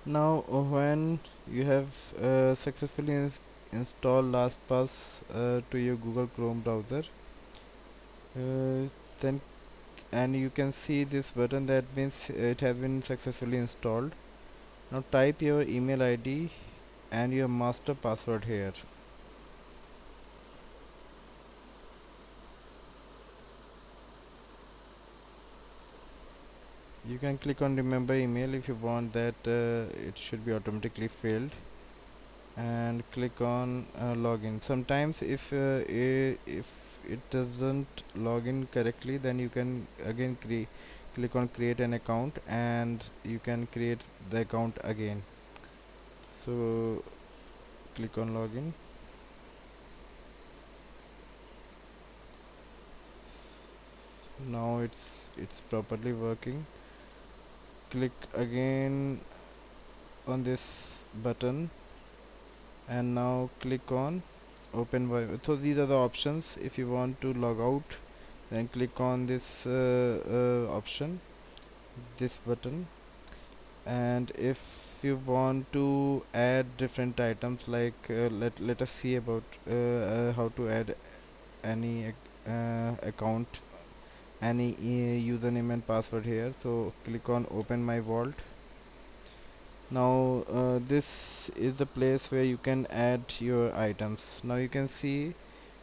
Now when you have successfully installed LastPass to your Google Chrome browser, then and you can see this button, that means it has been successfully installed. Now type your email ID and your master password here. You can click on remember email if you want that it should be automatically filled, and click on login. Sometimes if it doesn't log in correctly, then you can again click on create an account and you can create the account again. So click on login. Now it's properly working. Click again on this button and now click on open so these are the options. If you want to log out, then click on this option, this button. And if you want to add different items, like let us see about how to add any account, any username and password here. So click on open my vault. Now this is the place where you can add your items. Now you can see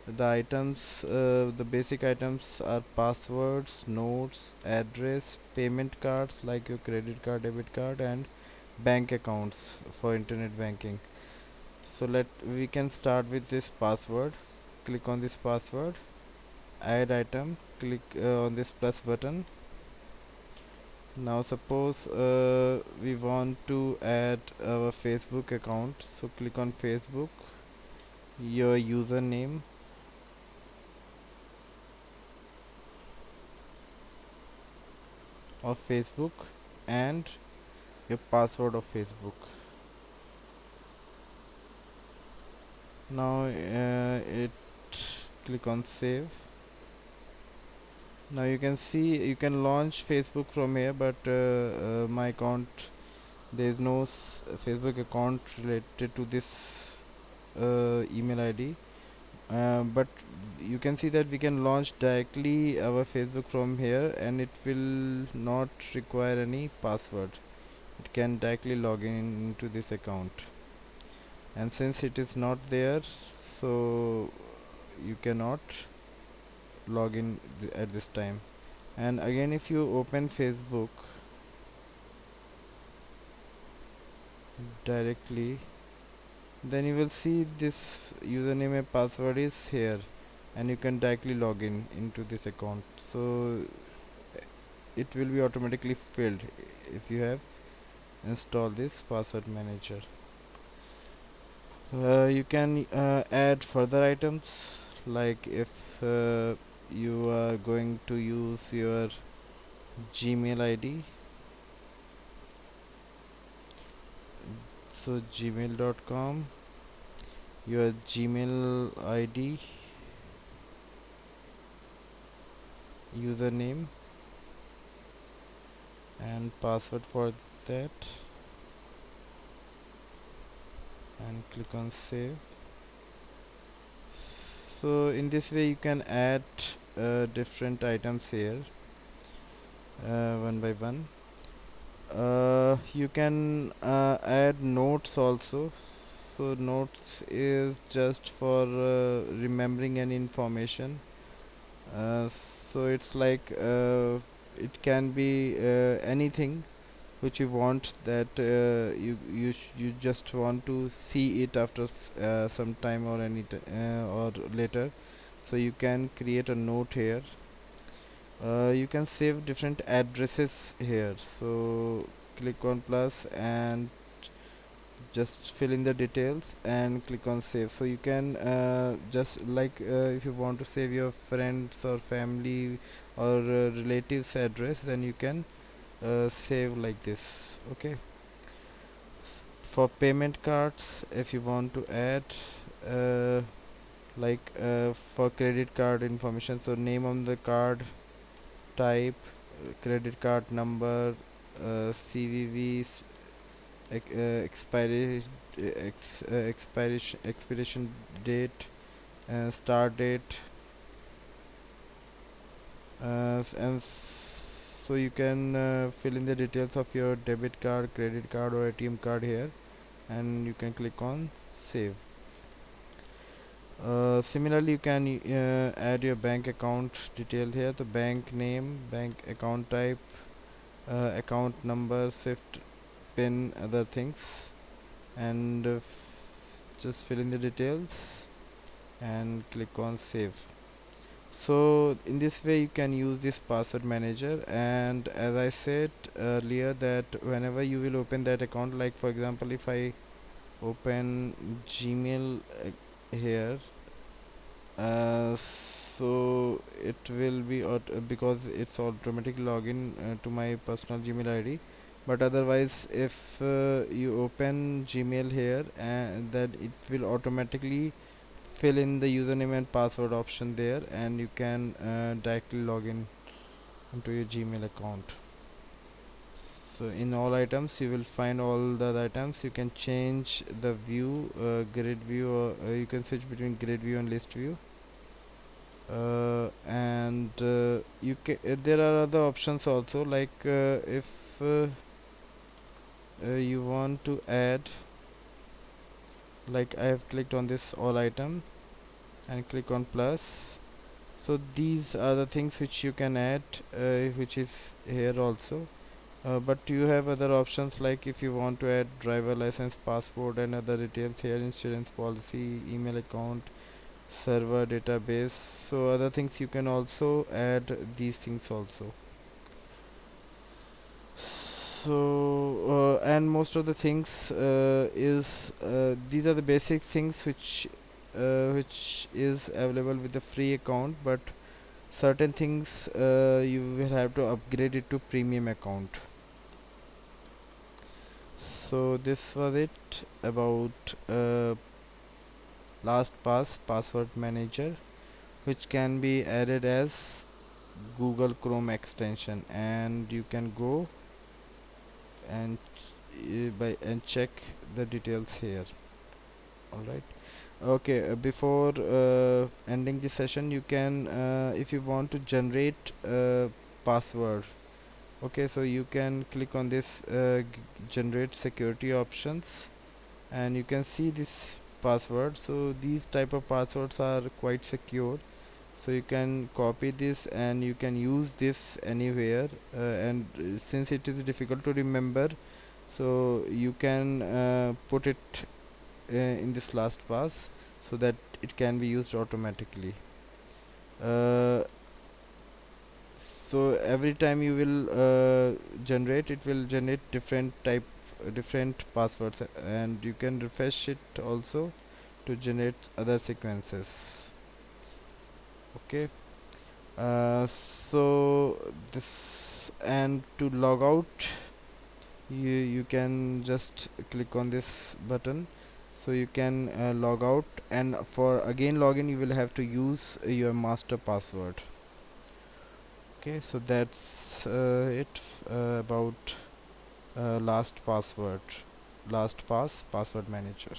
the items, the basic items are passwords, notes, address, payment cards like your credit card, debit card, and bank accounts for internet banking. So we can start with this password. Click on this password, add item, click on this plus button. Now suppose we want to add our Facebook account, so click on Facebook, your username of Facebook, and your password of Facebook. Now it click on save. Now you can see you can launch Facebook from here, but my account, there is no Facebook account related to this email ID. But you can see that we can launch directly our Facebook from here, and it will not require any password. It can directly log in into this account, and since it is not there, so you cannot log in at this time. And again, if you open Facebook directly, then you will see this username and password is here, and you can directly log in into this account. So it will be automatically filled if you have installed this password manager. You can add further items, like if you are going to use your Gmail ID, so gmail.com, your Gmail ID, username and password for that, and click on save. So in this way you can add different items here one by one. You can add notes also. So notes is just for remembering any information. uh, so it's like it can be anything which you want, that you just want to see it after some time, or or later. So you can create a note here. You can save different addresses here, so click on plus and just fill in the details and click on save. So you can just like if you want to save your friends or family or relatives address, then you can save like this. Okay. For payment cards, if you want to add for credit card information, so name on the card, type, credit card number, CVV, expiration date, start date, so you can fill in the details of your debit card, credit card or ATM card here, and you can click on save. Similarly, you can add your bank account detail here, the bank name, bank account type, account number, SWIFT pin, other things, and just fill in the details and click on save. So in this way you can use this password manager, and as I said earlier that whenever you will open that account, like for example if I open Gmail here, uh, so it will be because it's automatic login to my personal Gmail ID. But otherwise if you open Gmail here, that it will automatically fill in the username and password option there, and you can directly log in into your Gmail account. So in all items you will find all the items. You can change the view, grid view, or you can switch between grid view and list view, and you can there are other options also, like if uh, you want to add, like I have clicked on this all item and click on plus. So these are the things which you can add, which is here also, but you have other options, like if you want to add driver license, passport and other details here, insurance policy, email account, server, database. So other things you can also add these things also. So and most of the things is these are the basic things which is available with the free account, but certain things you will have to upgrade it to premium account. So this was it about LastPass password manager, which can be added as Google Chrome extension, and you can go and check the details here. All right. Okay, before ending the session, you can if you want to generate password, okay, so you can click on this generate security options, and you can see this password. So these type of passwords are quite secure, so you can copy this and you can use this anywhere, and since it is difficult to remember, so you can put it in this LastPass so that it can be used automatically. uh, so every time you will generate, it will generate different passwords, and you can refresh it also to generate other sequences. Okay. uh, so this, and to log out, you can just click on this button, so you can log out, and for again login you will have to use your master password. Okay, so that's it about LastPass password manager.